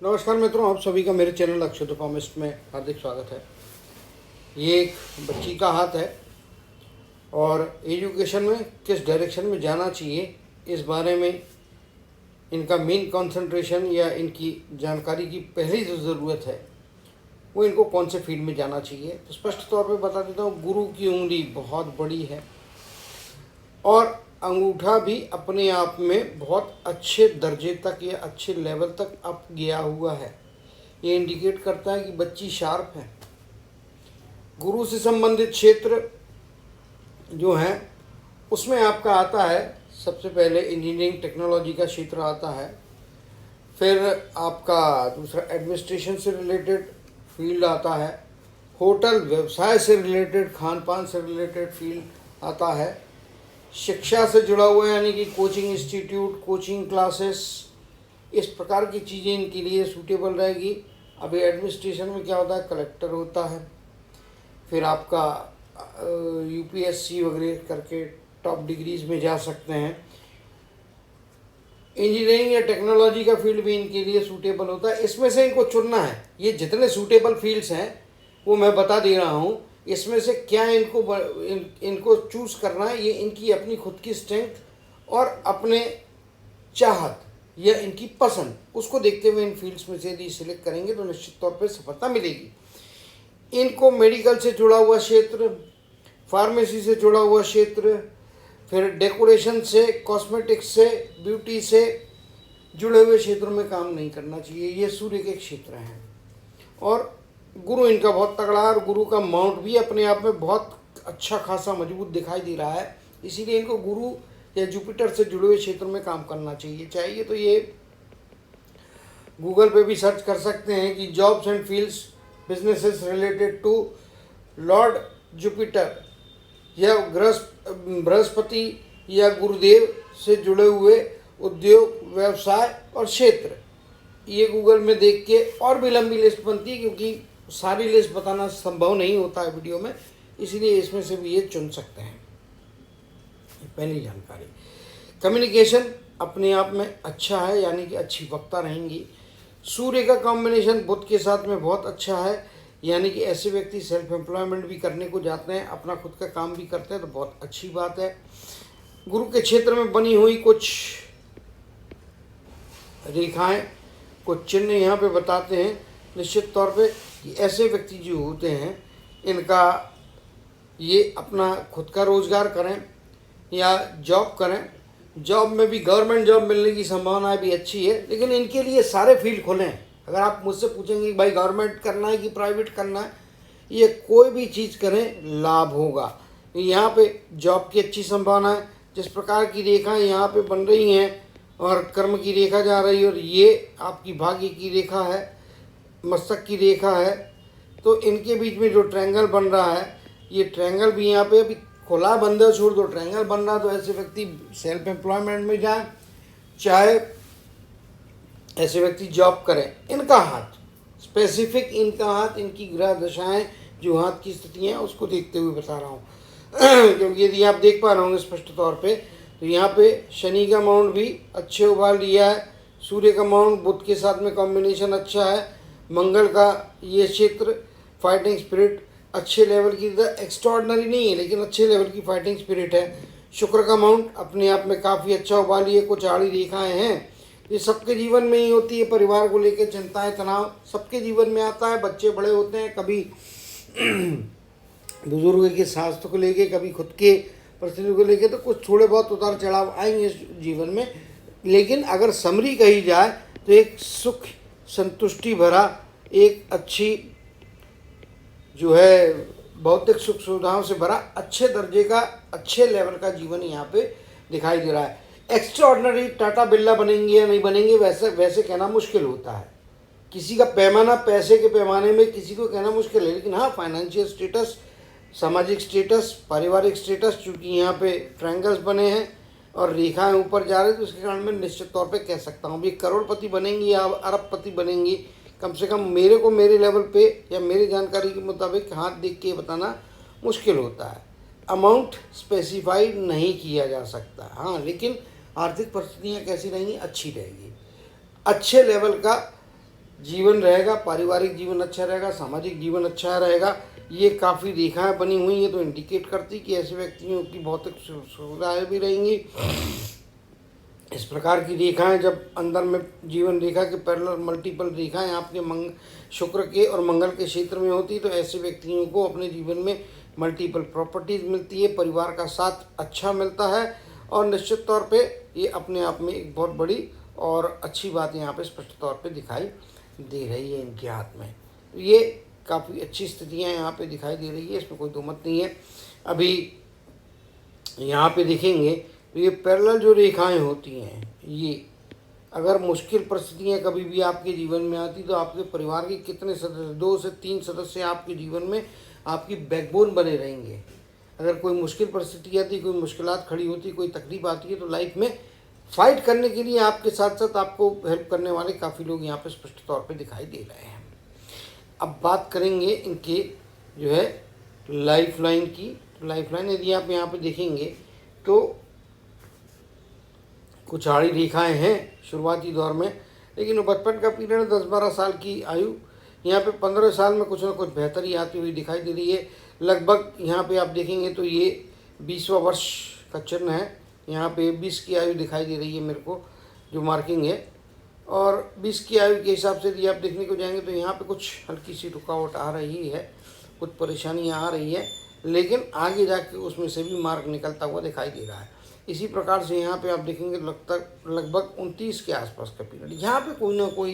नमस्कार मित्रों, आप सभी का मेरे चैनल अक्षय इकोनॉमिस्ट में हार्दिक स्वागत है। ये एक बच्ची का हाथ है और एजुकेशन में किस डायरेक्शन में जाना चाहिए इस बारे में इनका मेन कंसंट्रेशन या इनकी जानकारी की पहली जो ज़रूरत है वो इनको कौन से फील्ड में जाना चाहिए। तो स्पष्ट तौर पे बता देता हूँ, गुरु की उंगली बहुत बड़ी है और अंगूठा भी अपने आप में बहुत अच्छे दर्जे तक या अच्छे लेवल तक अप गया हुआ है। ये इंडिकेट करता है कि बच्ची शार्प है। गुरु से संबंधित क्षेत्र जो है उसमें आपका आता है सबसे पहले इंजीनियरिंग टेक्नोलॉजी का क्षेत्र आता है, फिर आपका दूसरा एडमिनिस्ट्रेशन से रिलेटेड फील्ड आता है, होटल व्यवसाय से रिलेटेड खान पान से रिलेटेड फील्ड आता है, शिक्षा से जुड़ा हुआ यानी कि कोचिंग इंस्टीट्यूट, कोचिंग क्लासेस, इस प्रकार की चीज़ें इनके लिए सूटेबल रहेगी। अभी एडमिनिस्ट्रेशन में क्या होता है, कलेक्टर होता है, फिर आपका यूपीएससी वगैरह करके टॉप डिग्रीज में जा सकते हैं। इंजीनियरिंग या टेक्नोलॉजी का फील्ड भी इनके लिए सूटेबल होता है। इसमें से इनको चुनना है। ये जितने सूटेबल फील्ड्स हैं वो मैं बता दे रहा हूँ, इसमें से क्या इनको चूज़ करना है, ये इनकी अपनी खुद की स्ट्रेंथ और अपने चाहत या इनकी पसंद, उसको देखते हुए इन फील्ड्स में से यदि सिलेक्ट करेंगे तो निश्चित तौर पर सफलता मिलेगी। इनको मेडिकल से जुड़ा हुआ क्षेत्र, फार्मेसी से जुड़ा हुआ क्षेत्र, फिर डेकोरेशन से, कॉस्मेटिक्स से, ब्यूटी से जुड़े हुए क्षेत्रों में काम नहीं करना चाहिए। ये सूर्य के क्षेत्र हैं और गुरु इनका बहुत तगड़ा है और गुरु का माउंट भी अपने आप में बहुत अच्छा खासा मजबूत दिखाई दे रहा है। इसीलिए इनको गुरु या जुपिटर से जुड़े हुए क्षेत्रों में काम करना चाहिए तो ये गूगल पे भी सर्च कर सकते हैं कि jobs and fields businesses related to Lord Jupiter या बृहस्पति या गुरुदेव से जुड़े हुए उद्योग, व्यवसाय और क्षेत्र। ये गूगल में देख के और भी लंबी लिस्ट बनती है क्योंकि सारी लिस्ट बताना संभव नहीं होता है वीडियो में, इसलिए इसमें से भी ये चुन सकते हैं। पहली जानकारी, कम्युनिकेशन अपने आप में अच्छा है, यानी कि अच्छी वक्ता रहेंगी। सूर्य का कॉम्बिनेशन बुध के साथ में बहुत अच्छा है, यानी कि ऐसे व्यक्ति सेल्फ एम्प्लॉयमेंट भी करने को जाते हैं, अपना खुद का काम भी करते हैं, तो बहुत अच्छी बात है। गुरु के क्षेत्र में बनी हुई कुछ रेखाएं, कुछ चिन्ह यहाँ पे बताते हैं निश्चित तौर पे कि ऐसे व्यक्ति जो होते हैं इनका ये अपना खुद का रोजगार करें या जॉब करें। जॉब में भी गवर्नमेंट जॉब मिलने की संभावना भी अच्छी है, लेकिन इनके लिए सारे फील्ड खुले हैं। अगर आप मुझसे पूछेंगे कि भाई गवर्नमेंट करना है कि प्राइवेट करना है, ये कोई भी चीज़ करें लाभ होगा। तो यहाँ पे जॉब की अच्छी संभावना है। जिस प्रकार की रेखाएं यहाँ पे बन रही हैं और कर्म की रेखा जा रही है और ये आपकी भाग्य की रेखा है, मस्तक की रेखा है, तो इनके बीच में जो ट्रायंगल बन रहा है, ये ट्रायंगल भी यहाँ पे अभी खुला बंद है, छोड़ दो, ट्रायंगल बन रहा, तो ऐसे व्यक्ति सेल्फ एम्प्लॉयमेंट में जाए, चाहे ऐसे व्यक्ति जॉब करें। इनका हाथ स्पेसिफिक, इनका हाथ, इनकी ग्रह दशाएं, जो हाथ की स्थितियाँ हैं उसको देखते हुए बता रहा हूँ क्योंकि यदि आप देख पा रहे होंगे स्पष्ट तौर पे, तो यहाँ पे शनि का माउंट भी अच्छे उबाल लिया है, सूर्य का माउंट बुध के साथ में कॉम्बिनेशन अच्छा है, मंगल का ये क्षेत्र, फाइटिंग स्पिरिट अच्छे लेवल की, एक्स्ट्रॉर्डनरी नहीं है लेकिन अच्छे लेवल की फाइटिंग स्पिरिट है। शुक्र का माउंट अपने आप में काफ़ी अच्छा उबाली है, कुछ आड़ी रेखाएं हैं। ये सबके जीवन में ही होती है। परिवार को लेकर चिंताएं, तनाव सबके जीवन में आता है। बच्चे बड़े होते हैं, कभी बुजुर्ग के स्वास्थ्य को लेके, कभी खुद के परिस्थिति को लेके, तो कुछ थोड़े बहुत उतार चढ़ाव आएंगे जीवन में। लेकिन अगर समरी कही जाए तो एक सुख संतुष्टि भरा, एक अच्छी जो है भौतिक सुख सुविधाओं से भरा, अच्छे दर्जे का, अच्छे लेवल का जीवन यहाँ पे दिखाई दे रहा है। एक्स्ट्राऑर्डिनरी टाटा बिरला बनेंगे या नहीं बनेंगे वैसे कहना मुश्किल होता है। किसी का पैमाना पैसे के पैमाने में किसी को कहना मुश्किल है, लेकिन हाँ फाइनेंशियल स्टेटस, सामाजिक स्टेटस, पारिवारिक स्टेटस, चूँकि यहाँ पे ट्रायंगल्स बने हैं और रेखाएं ऊपर जा रही है, तो इसके कारण मैं निश्चित तौर पे कह सकता हूँ भी करोड़पति बनेंगी या अरबपति बनेंगी। कम से कम मेरे को मेरे लेवल पे या मेरी जानकारी के मुताबिक हाथ देख के बताना मुश्किल होता है। अमाउंट स्पेसिफाई नहीं किया जा सकता, हाँ, लेकिन आर्थिक परिस्थितियाँ कैसी रहेंगी, अच्छी रहेगी। अच्छे लेवल का जीवन रहेगा, पारिवारिक जीवन अच्छा रहेगा, सामाजिक जीवन अच्छा रहेगा। ये काफ़ी रेखाएं बनी हुई हैं तो इंडिकेट करती कि ऐसे व्यक्तियों की भौतिक सुविधाएँ भी रहेंगी। इस प्रकार की रेखाएं जब अंदर में जीवन रेखा के पैरेलल मल्टीपल रेखाएं आपके शुक्र के और मंगल के क्षेत्र में होती तो ऐसे व्यक्तियों को अपने जीवन में मल्टीपल प्रॉपर्टीज मिलती है, परिवार का साथ अच्छा मिलता है और निश्चित तौर पे ये अपने आप में एक बहुत बड़ी और अच्छी बात यहाँ पे स्पष्ट तौर पे दिखाई दे रही है इनके हाथ में। ये काफ़ी अच्छी स्थितियाँ यहाँ पे दिखाई दे रही है, इसमें कोई दो मत नहीं है। अभी यहाँ पे देखेंगे तो ये पैरेलल जो रेखाएं होती हैं, ये अगर मुश्किल परिस्थितियाँ कभी भी आपके जीवन में आती तो आपके परिवार के कितने सदस्य, 2 से 3 सदस्य आपके जीवन में आपकी बैकबोन बने रहेंगे। अगर कोई मुश्किल परिस्थिति आती, कोई मुश्किलात खड़ी होती, कोई तकलीफ आती है तो लाइफ में फाइट करने के लिए आपके साथ साथ आपको हेल्प करने वाले काफ़ी लोग यहाँ पे स्पष्ट तौर पे दिखाई दे रहे हैं। अब बात करेंगे इनके जो है लाइफ लाइन की। लाइफ लाइन यदि आप यहाँ पे देखेंगे तो कुछ आड़ी रेखाएं हैं शुरुआती दौर में, लेकिन बचपन का पीरियड 10-12 साल की आयु, यहाँ पे 15 साल में कुछ ना कुछ बेहतरी आती हुई दिखाई दे रही है। लगभग यहाँ पे आप देखेंगे तो ये 20वां वर्ष का चिन्ह है। यहाँ पे 20 की आयु दिखाई दे रही है मेरे को जो मार्किंग है, और 20 की आयु के हिसाब से यदि आप देखने को जाएंगे तो यहाँ पे कुछ हल्की सी रुकावट आ रही है, कुछ परेशानियाँ आ रही है, लेकिन आगे जाके उसमें से भी मार्ग निकलता हुआ दिखाई दे रहा है। इसी प्रकार से यहाँ पे आप देखेंगे लगभग 29 के आसपास का पीरियड, यहाँ पे कोई ना कोई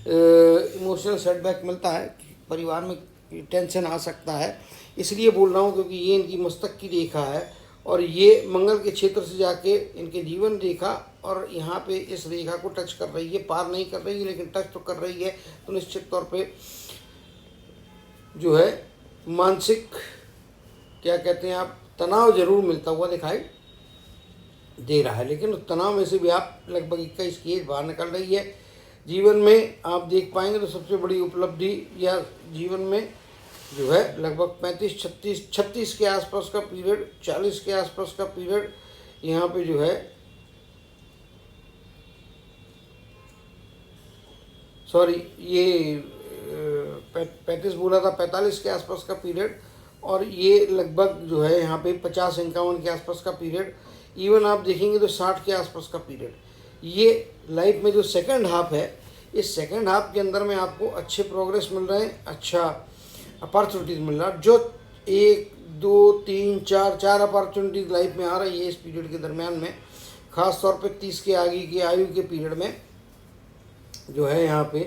इमोशनल सेटबैक मिलता है, परिवार में टेंशन आ सकता है। इसलिए बोल रहा हूँ क्योंकि ये इनकी मस्तक की रेखा है और ये मंगल के क्षेत्र से जाके इनके जीवन रेखा और यहाँ पे इस रेखा को टच कर रही है, पार नहीं कर रही है लेकिन टच तो कर रही है। तो निश्चित तौर पे जो है मानसिक क्या कहते हैं आप, तनाव जरूर मिलता हुआ दिखाई दे रहा है, लेकिन उस तनाव में से भी आप लगभग 21 की एज बाहर निकल रही है। जीवन में आप देख पाएंगे तो सबसे बड़ी उपलब्धि या जीवन में जो है लगभग 36 के आसपास का पीरियड, 40 के आसपास का पीरियड यहाँ पे जो है, सॉरी ये 35 बोला था, 45 के आसपास का पीरियड, और ये लगभग जो है यहाँ पे 50-51 के आसपास का पीरियड। इवन आप देखेंगे तो 60 के आसपास का पीरियड। ये लाइफ में जो सेकंड हाफ है, इस सेकंड हाफ के अंदर में आपको अच्छे प्रोग्रेस मिल रहे हैं, अच्छा अपॉर्चुनिटीज़ मिल रहा है। जो 1 2 3 4 अपॉर्चुनिटीज़ लाइफ में आ रही है इस पीरियड के दरमियान में, ख़ास तौर पे 30 के आगे की आयु के पीरियड में जो है यहाँ पे,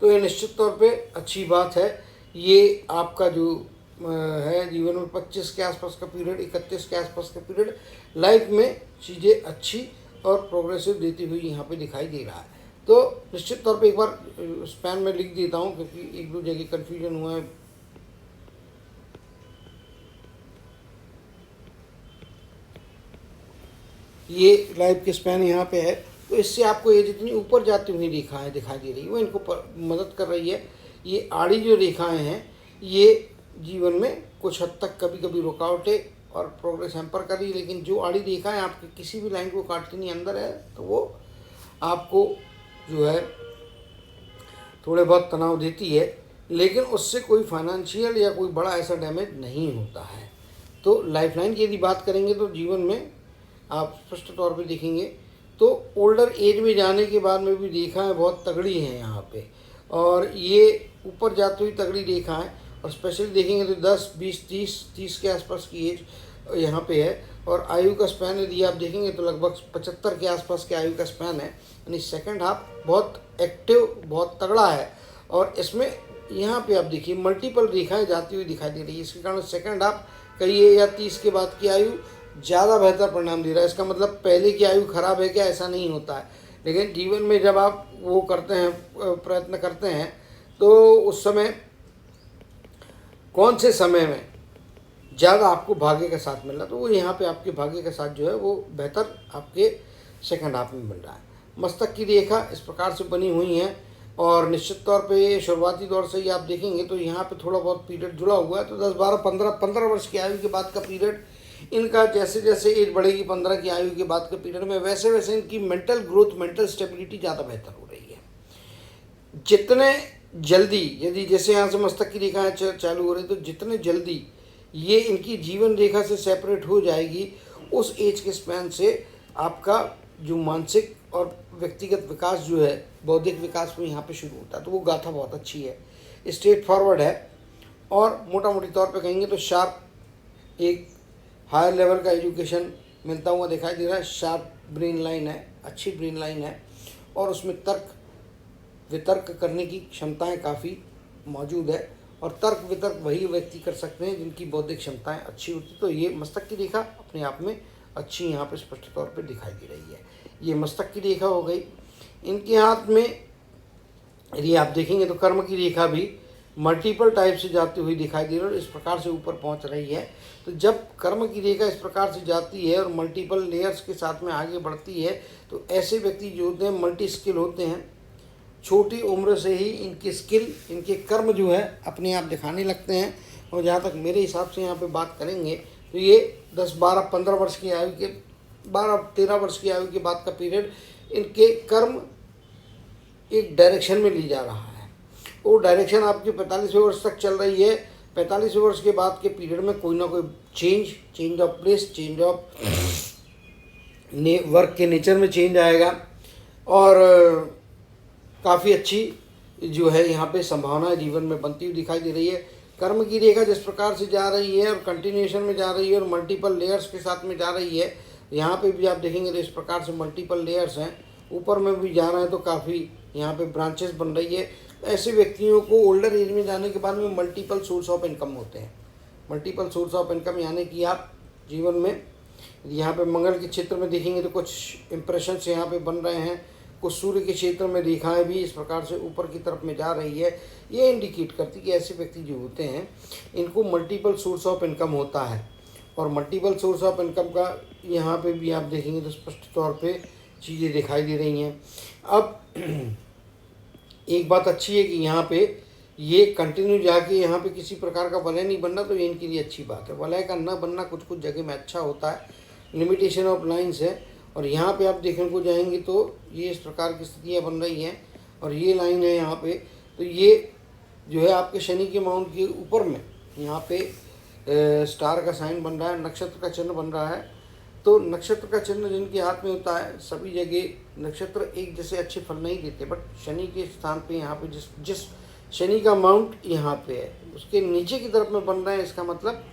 तो ये निश्चित तौर पे अच्छी बात है। ये आपका जो है जीवन में 25 के आसपास का पीरियड, 31 के आसपास का पीरियड लाइफ में चीज़ें अच्छी और प्रोग्रेसिव देती हुई यहाँ पे दिखाई दे रहा है। तो निश्चित तौर पे एक बार स्पैन में लिख देता हूँ क्योंकि एक दो जगह कन्फ्यूजन हुआ है। ये लाइफ के स्पैन यहाँ पे है, तो इससे आपको ये जितनी ऊपर जाती हुई रेखाएं दिखाई दे रही है वो इनको मदद कर रही है। ये आड़ी जो रेखाएं हैं ये जीवन में कुछ हद तक कभी कभी रुकावटें और प्रोग्रेस हैम्पर कर रही है, लेकिन जो आड़ी रेखाएं आपकी किसी भी लाइन को काटती नहीं अंदर है तो वो आपको जो है थोड़े बहुत तनाव देती है, लेकिन उससे कोई फाइनेंशियल या कोई बड़ा ऐसा डैमेज नहीं होता है। तो लाइफ लाइन की यदि बात करेंगे तो जीवन में आप स्पष्ट तौर पे देखेंगे तो ओल्डर एज में जाने के बाद में भी रेखाएं बहुत तगड़ी हैं यहाँ पे, और ये ऊपर जाती हुई तगड़ी रेखाएं, और स्पेशली देखेंगे तो 10 20 30 के आसपास की एज यहाँ पे है। और आयु का स्पैन यदि आप देखेंगे तो लगभग 75 के आसपास के आयु का स्पैन है, यानी सेकंड हाफ बहुत एक्टिव, बहुत तगड़ा है। और इसमें यहाँ पे आप देखिए मल्टीपल रेखाएं जाती हुई दिखाई दे रही है, इसके कारण सेकंड हाफ कहिए या 30 के बाद की आयु ज़्यादा बेहतर परिणाम दे रहा है। इसका मतलब पहले की आयु खराब है क्या, ऐसा नहीं होता है, लेकिन जीवन में जब आप वो करते हैं, प्रयत्न करते हैं, तो उस समय कौन से समय में ज़्यादा आपको भाग्य का साथ मिल रहा है, तो वो यहाँ पे आपके भाग्य का साथ जो है वो बेहतर आपके सेकंड हाफ में मिल रहा है। मस्तक की रेखा इस प्रकार से बनी हुई है, और निश्चित तौर पे शुरुआती दौर से ही आप देखेंगे तो यहाँ पे थोड़ा बहुत पीरियड जुड़ा हुआ है। तो 10 12 15 वर्ष की आयु के बाद का पीरियड इनका, जैसे जैसे एज बढ़ेगी 15 की आयु के बाद के पीरियड में, वैसे वैसे इनकी मेंटल ग्रोथ, मेंटल स्टेबिलिटी ज़्यादा बेहतर हो रही है। जितने जल्दी, यदि जैसे यहाँ से मस्तक की रेखाएं चालू हो रही, तो जितने जल्दी ये इनकी जीवन रेखा से सेपरेट हो जाएगी, उस एज के स्पैन से आपका जो मानसिक और व्यक्तिगत विकास जो है, बौद्धिक विकास में यहाँ पे शुरू होता है। तो वो गाथा बहुत अच्छी है, स्ट्रेट फॉरवर्ड है, और मोटा मोटी तौर पे कहेंगे तो शार्प, एक हायर लेवल का एजुकेशन मिलता हुआ दिखाई दे रहा है। शार्प ब्रेन लाइन है, अच्छी ब्रेन लाइन है, और उसमें तर्क वितर्क करने की क्षमताएं काफ़ी मौजूद है, और तर्क वितर्क वही व्यक्ति कर सकते हैं जिनकी बौद्धिक क्षमताएं अच्छी होती। तो ये मस्तक की रेखा अपने आप में अच्छी यहाँ पे स्पष्ट तौर पे दिखाई दे रही है। ये मस्तक की रेखा हो गई। इनके हाथ में यदि आप देखेंगे तो कर्म की रेखा भी मल्टीपल टाइप से जाती हुई दिखाई दे रही है, और इस प्रकार से ऊपर पहुंच रही है। तो जब कर्म की रेखा इस प्रकार से जाती है और मल्टीपल लेयर्स के साथ में आगे बढ़ती है, तो ऐसे व्यक्ति जो होते हैं मल्टी स्किल होते हैं। छोटी उम्र से ही इनकी स्किल, इनके कर्म जो है अपने आप दिखाने लगते हैं। और जहाँ तक मेरे हिसाब से यहाँ पे बात करेंगे तो ये 10, 12, 15 वर्ष की आयु के 12, 13 वर्ष की आयु के बाद का पीरियड इनके कर्म एक डायरेक्शन में ली जा रहा है। वो डायरेक्शन आपकी 45वें वर्ष तक चल रही है। 45वें वर्ष के बाद के पीरियड में कोई ना कोई change of place, change of work के नेचर में चेंज आएगा, और काफ़ी अच्छी जो है यहाँ पे संभावना जीवन में बनती हुई दिखाई दे रही है। कर्म की रेखा जिस प्रकार से जा रही है और कंटिन्यूएशन में जा रही है और मल्टीपल लेयर्स के साथ में जा रही है, यहाँ पे भी आप देखेंगे तो इस प्रकार से मल्टीपल लेयर्स हैं, ऊपर में भी जा रहे हैं, तो काफ़ी यहाँ पे ब्रांचेस बन रही है। ऐसे व्यक्तियों को ओल्डर एज में जाने के बाद में मल्टीपल सोर्स ऑफ इनकम होते हैं। मल्टीपल सोर्स ऑफ इनकम यानी कि आप जीवन में यहाँ पे मंगल के क्षेत्र में देखेंगे तो कुछ इंप्रेशंस यहाँ पे बन रहे हैं, कुछ सूर्य के क्षेत्र में रेखाएं भी इस प्रकार से ऊपर की तरफ में जा रही है। ये इंडिकेट करती है कि ऐसे व्यक्ति जो होते हैं इनको मल्टीपल सोर्स ऑफ इनकम होता है, और मल्टीपल सोर्स ऑफ इनकम का यहाँ पे भी आप देखेंगे तो स्पष्ट तौर पे चीज़ें दिखाई दे रही हैं। अब एक बात अच्छी है कि यहाँ पे ये कंटिन्यू जाके यहाँ पे किसी प्रकार का वलय नहीं बनना, तो ये इनके लिए अच्छी बात है। वलय का न बनना कुछ कुछ जगह में अच्छा होता है, लिमिटेशन ऑफ लाइन्स है। और यहाँ पे आप देखने को जाएंगे तो ये इस प्रकार की स्थितियाँ बन रही हैं, और ये लाइन है यहाँ पे, तो ये जो है आपके शनि के माउंट के ऊपर में यहाँ पे स्टार का साइन बन रहा है, नक्षत्र का चिन्ह बन रहा है। तो नक्षत्र का चिन्ह जिनके हाथ में होता है, सभी जगह नक्षत्र एक जैसे अच्छे फल नहीं देते, बट शनि के स्थान पे यहाँ पे जिस शनि का माउंट यहाँ पे है उसके नीचे की तरफ में बन रहा है, इसका मतलब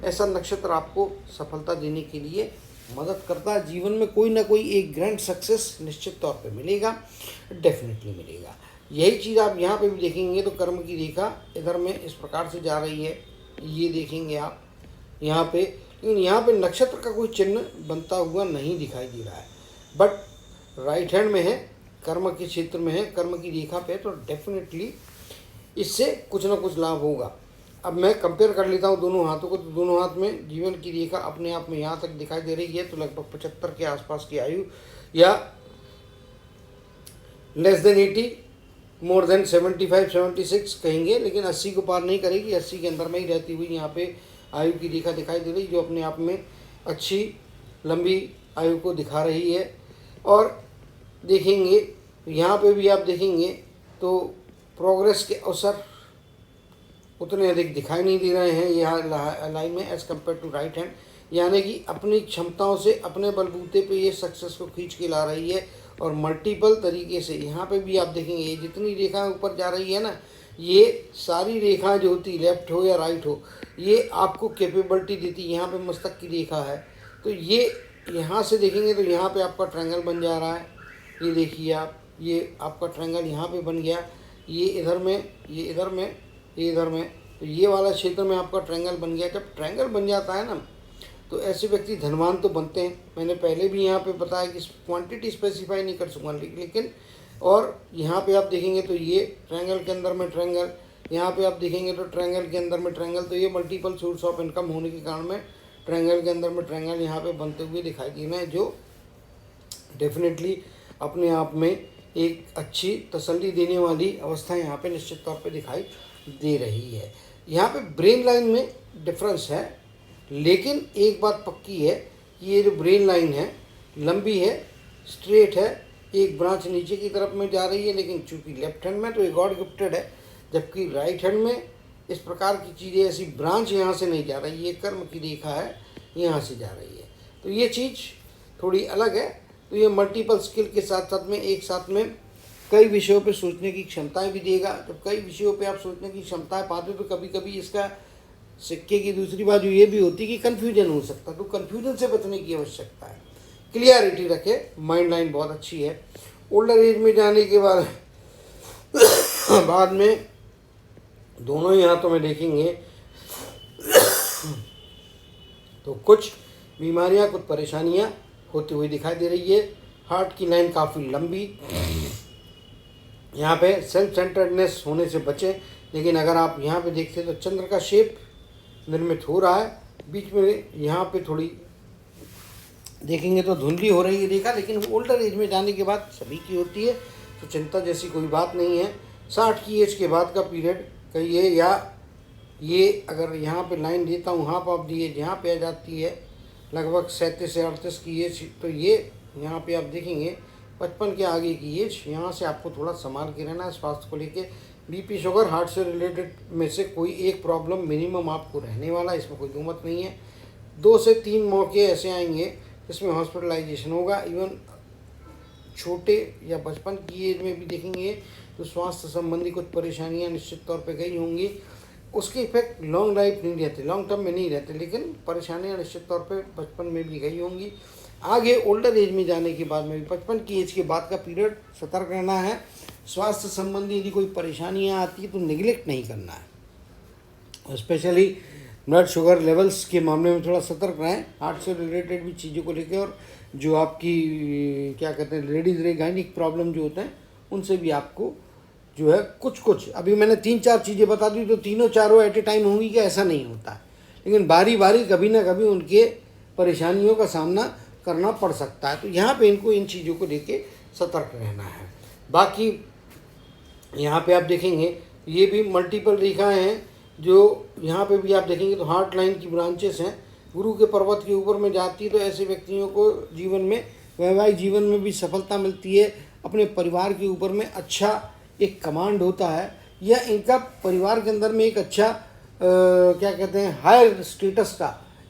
ऐसा नक्षत्र आपको सफलता देने के लिए मदद करता है। जीवन में कोई ना कोई एक ग्रैंड सक्सेस निश्चित तौर पे मिलेगा, डेफिनेटली मिलेगा। यही चीज़ आप यहाँ पे भी देखेंगे तो कर्म की रेखा इधर में इस प्रकार से जा रही है, ये देखेंगे आप यहाँ पे, लेकिन यहाँ पे नक्षत्र का कोई चिन्ह बनता हुआ नहीं दिखाई दे रहा है, बट राइट हैंड में है, कर्म के क्षेत्र में है, कर्म की रेखा पे, तो डेफिनेटली इससे कुछ ना कुछ लाभ होगा। अब मैं कंपेयर कर लेता हूँ दोनों हाथों को, तो दोनों हाथ में जीवन की रेखा अपने आप में यहाँ तक दिखाई दे रही है, तो लगभग 75 के आसपास की आयु, या लेस देन 80, मोर देन 75, 76 कहेंगे, लेकिन 80 को पार नहीं करेगी, 80 के अंदर में ही रहती हुई यहाँ पे आयु की रेखा दिखाई दे रही, जो अपने आप में अच्छी लंबी आयु को दिखा रही है। और देखेंगे यहाँ पे भी आप देखेंगे तो प्रोग्रेस के अवसर उतने अधिक दिखाई नहीं दे रहे हैं यहाँ लाइन में as compare to right hand, यानी कि अपनी क्षमताओं से अपने बलबूते पे ये सक्सेस को खींच के ला रही है। और मल्टीपल तरीके से यहाँ पे भी आप देखेंगे ये जितनी रेखाएं ऊपर जा रही है ना, ये सारी रेखाएं जो होती लेफ्ट हो या राइट हो, ये आपको कैपेबिलिटी देती। यहाँ पे मस्तक की रेखा है, तो ये यहाँ से देखेंगे तो यहाँ पे आपका ट्रायंगल बन जा रहा है, ये देखिए आप, ये आपका ट्रायंगल यहाँ पे बन गया, ये इधर में, ये इधर में, ये इधर में, तो ये वाला क्षेत्र में आपका ट्रायंगल बन गया। जब ट्रायंगल बन जाता है ना, तो ऐसे व्यक्ति धनवान तो बनते हैं। मैंने पहले भी यहाँ पे बताया कि क्वांटिटी स्पेसिफाई नहीं कर सकूँगा, लेकिन और यहाँ पे आप देखेंगे तो ये ट्रायंगल के अंदर में ट्रायंगल, यहाँ पे आप देखेंगे तो ट्रायंगल के अंदर में ट्रायंगल, तो ये मल्टीपल सोर्स ऑफ इनकम होने के कारण में ट्रायंगल के अंदर में ट्रायंगल यहाँ पे बनते हुए दिखाई दे रहे हैं, जो डेफिनेटली अपने आप में एक अच्छी तसल्ली देने वाली अवस्था यहाँ पे निश्चित तौर पे दिखाई दे रही है। यहाँ पे ब्रेन लाइन में डिफरेंस है, लेकिन एक बात पक्की है कि ये जो ब्रेन लाइन है लंबी है, स्ट्रेट है, एक ब्रांच नीचे की तरफ में जा रही है, लेकिन चूंकि लेफ्ट हैंड में तो ये गॉड गिफ्टेड है, जबकि राइट हैंड में इस प्रकार की चीज़ें, ऐसी ब्रांच यहाँ से नहीं जा रही, ये कर्म की रेखा है यहाँ से जा रही है। तो ये चीज़ थोड़ी अलग है। तो ये मल्टीपल स्किल के साथ साथ में एक साथ में कई विषयों पे सोचने की क्षमताएं भी देगा। जब कई विषयों पे आप सोचने की क्षमताएं पाते हो तो कभी कभी इसका सिक्के की दूसरी बाजू ये भी होती है कि कन्फ्यूजन हो सकता है, तो कन्फ्यूजन से बचने की आवश्यकता है। क्लियरिटी रखे, माइंड लाइन बहुत अच्छी है। ओल्डर एज में जाने के बाद में दोनों ही हाथों में देखेंगे तो कुछ बीमारियां, कुछ परेशानियां होती हुई दिखाई दे रही है। हार्ट की लाइन काफ़ी लंबी, यहाँ पे सेल्फ सेंटर्डनेस होने से बचे। लेकिन अगर आप यहाँ पे देखते तो चंद्र का शेप निर्मित हो रहा है, बीच में यहाँ पे थोड़ी देखेंगे तो धुंधली हो रही है रेखा, लेकिन ओल्डर एज में जाने के बाद सभी की होती है, तो चिंता जैसी कोई बात नहीं है। 60 की एज के बाद का पीरियड कहिए, या ये अगर यहाँ पे लाइन देता हूँ हाफ ऑफ दी एज यहाँ पे आ जाती है लगभग 37 से 38 की एज, तो ये यहाँ पे आप देखेंगे 55 के आगे की एज, यहाँ से आपको थोड़ा संभाल के रहना है स्वास्थ्य को लेके। बीपी, शुगर, हार्ट से रिलेटेड में से कोई एक प्रॉब्लम मिनिमम आपको रहने वाला है, इसमें कोई दो मत नहीं है। 2 से 3 मौके ऐसे आएंगे जिसमें हॉस्पिटलाइजेशन होगा। इवन छोटे या बचपन की एज में भी देखेंगे तो स्वास्थ्य संबंधी कुछ परेशानियां निश्चित तौर पे गई होंगी। उसके इफेक्ट लॉन्ग लाइफ नहीं रहते, लॉन्ग टर्म में नहीं रहते, लेकिन परेशानियां निश्चित तौर पे बचपन में भी गई होंगी। आगे ओल्डर एज में जाने के बाद में भी 55 की एज के बाद का पीरियड सतर्क रहना है। स्वास्थ्य संबंधी यदि कोई परेशानियां आती है तो निगलेक्ट नहीं करना है। स्पेशली ब्लड शुगर लेवल्स के मामले में थोड़ा सतर्क रहें, हार्ट से रिलेटेड भी चीज़ों को लेकर। और जो आपकी क्या कहते हैं लेडीज़ गायनिक प्रॉब्लम जो होते हैं उनसे भी आपको जो है कुछ अभी मैंने 3-4 चीज़ें बता दी, तो तीनों चारों एट ए टाइम होंगी कि ऐसा नहीं होता है, लेकिन बारी बारी कभी ना कभी उनके परेशानियों का सामना करना पड़ सकता है। तो यहाँ पे इनको इन चीज़ों को लेके सतर्क रहना है। बाकी यहाँ पे आप देखेंगे ये भी मल्टीपल रेखाएं हैं, जो यहाँ पे भी आप देखेंगे तो हार्ट लाइन की ब्रांचेस हैं, गुरु के पर्वत के ऊपर में जाती है। तो ऐसे व्यक्तियों को जीवन में, वैवाहिक जीवन में भी सफलता मिलती है, अपने परिवार के ऊपर में अच्छा एक कमांड होता है, या इनका परिवार के अंदर में एक अच्छा क्या कहते हैं हायर स्टेटस का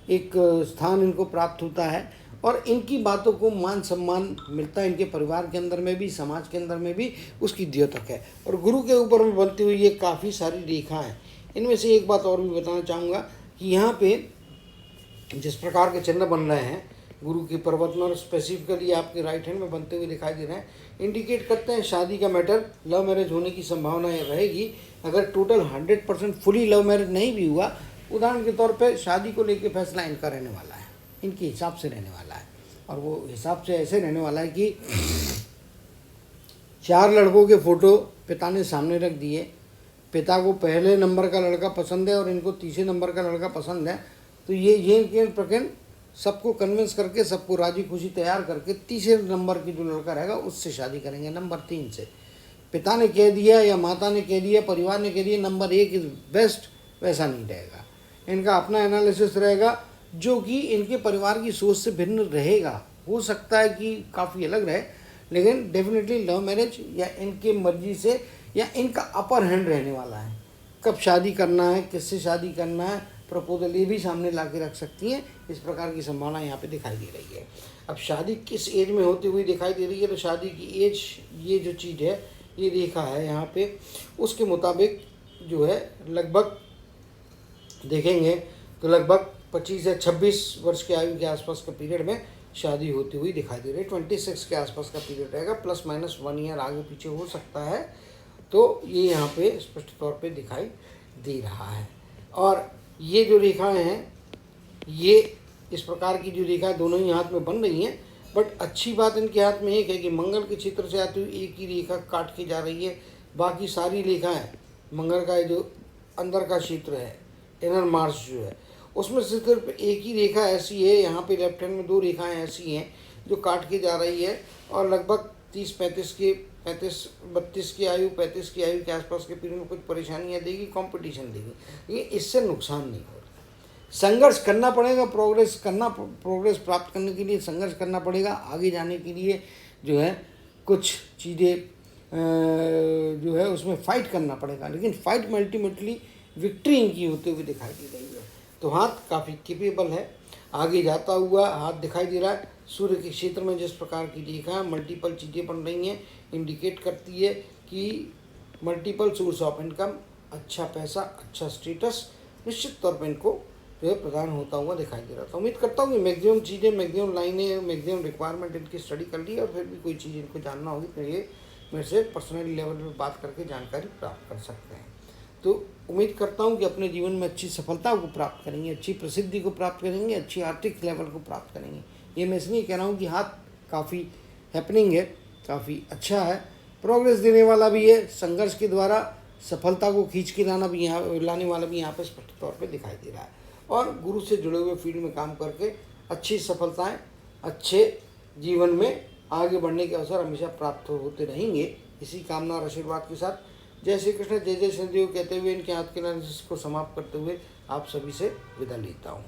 एक स्थान इनको प्राप्त होता है, और इनकी बातों को मान सम्मान मिलता है। इनके परिवार के अंदर में भी, समाज के अंदर में भी उसकी द्योतक है। और गुरु के ऊपर में बनती हुई ये काफ़ी सारी रेखा हैं। इनमें से एक बात और भी बताना चाहूँगा कि यहाँ पे जिस प्रकार के चिन्ह बन रहे हैं गुरु की पर्वत में, और स्पेसिफिकली आपके राइट हैंड में बनते हुए दिखाई दे रहे हैं, इंडिकेट करते हैं शादी का मैटर, लव मैरिज होने की संभावना रहेगी। अगर टोटल 100% फुली लव मैरिज नहीं भी हुआ, उदाहरण के तौर पे शादी को लेके फैसला इनका रहने वाला है, इनके हिसाब से रहने वाला है। और वो हिसाब से ऐसे रहने वाला है कि 4 लड़कों के फ़ोटो पिता ने सामने रख दिए, पिता को पहले नंबर का लड़का पसंद है और इनको तीसरे नंबर का लड़का पसंद है, तो ये प्रकरण सबको कन्विंस करके, सबको राजी खुशी तैयार करके तीसरे नंबर की जो लड़का रहेगा उससे शादी करेंगे, नंबर 3 से। पिता ने कह दिया या माता ने कह दिया, परिवार ने कह दिया नंबर 1 इज़ बेस्ट, वैसा नहीं रहेगा। इनका अपना एनालिसिस रहेगा जो कि इनके परिवार की सोच से भिन्न रहेगा। हो सकता है कि काफ़ी अलग रहे, लेकिन डेफिनेटली लव मैरिज या इनके मर्जी से या इनका अपर हैंड रहने वाला है। कब शादी करना है, किससे शादी करना है, प्रपोजल ये भी सामने ला के रख सकती हैं। इस प्रकार की संभावना यहाँ पे दिखाई दे रही है। अब शादी किस एज में होती हुई दिखाई दे रही है, तो शादी की एज ये जो चीज़ है ये रेखा है यहाँ पे, उसके मुताबिक जो है लगभग देखेंगे तो लगभग 25 या 26 वर्ष के आयु के आसपास का पीरियड में शादी होती हुई दिखाई दे रही है। 26 के आसपास का पीरियड रहेगा, ±1 ईयर आगे पीछे हो सकता है। तो ये यहाँ पे स्पष्ट तौर पे दिखाई दे रहा है। और ये जो रेखाएं हैं, ये इस प्रकार की जो रेखा दोनों ही हाथ में बन रही हैं, बट अच्छी बात इनके हाथ में एक है कि मंगल के क्षेत्र से आती हुई एक ही रेखा काट के जा रही है। बाकी सारी रेखाएं मंगल का जो अंदर का क्षेत्र है, इनर मार्स जो है, उसमें से सिर्फ एक ही रेखा ऐसी है, यहाँ पे लेफ्ट हैंड में 2 रेखाएं ऐसी हैं जो काट के जा रही है, और लगभग 32 की आयु 35 की आयु के आसपास के पीरियड में कुछ परेशानियाँ देगी, कंपटीशन देगी। ये इससे नुकसान नहीं हो रहा। संघर्ष करना पड़ेगा, प्रोग्रेस प्राप्त करने के लिए संघर्ष करना पड़ेगा। आगे जाने के लिए जो है कुछ चीज़ें जो है उसमें फाइट करना पड़ेगा, लेकिन फाइट में अल्टीमेटली विक्ट्री इनकी होते हुए दिखाई दे रही है। तो हाथ काफ़ी केपेबल है, आगे जाता हुआ हाथ दिखाई दे रहा है। सूर्य के क्षेत्र में जिस प्रकार की रेखा मल्टीपल चीज़ें बन रही हैं, इंडिकेट करती है कि मल्टीपल सोर्स ऑफ इनकम, अच्छा पैसा, अच्छा स्टेटस निश्चित तौर पर इनको जो है प्रदान होता हुआ दिखाई दे रहा था। उम्मीद करता हूँ कि मैक्सिमम चीज़ें, मैक्सिमम लाइनें, मैक्सिमम रिक्वायरमेंट इनकी स्टडी कर ली, और फिर भी कोई चीज़ इनको जानना होगी तो ये मेरे से पर्सनली लेवल पर बात करके जानकारी प्राप्त कर सकते हैं। तो उम्मीद करता हूँ कि अपने जीवन में अच्छी सफलता को प्राप्त करेंगे, अच्छी प्रसिद्धि को प्राप्त करेंगे, अच्छी आर्थिक लेवल को प्राप्त करेंगे। ये मैं इसलिए कह रहा हूँ कि हाथ काफ़ी हैपनिंग है, काफ़ी अच्छा है, प्रोग्रेस देने वाला भी है, संघर्ष के द्वारा सफलता को खींच के लाने वाला भी यहाँ पर स्पष्ट तौर पर दिखाई दे रहा है। और गुरु से जुड़े हुए फील्ड में काम करके अच्छी सफलताएं, अच्छे जीवन में आगे बढ़ने के अवसर हमेशा प्राप्त होते रहेंगे। इसी कामना और आशीर्वाद के साथ जय श्री कृष्ण, जय जय श्रीदेव कहते हुए इनके हाथ के लाने को समाप्त करते हुए आप सभी से विदा लेता हूँ।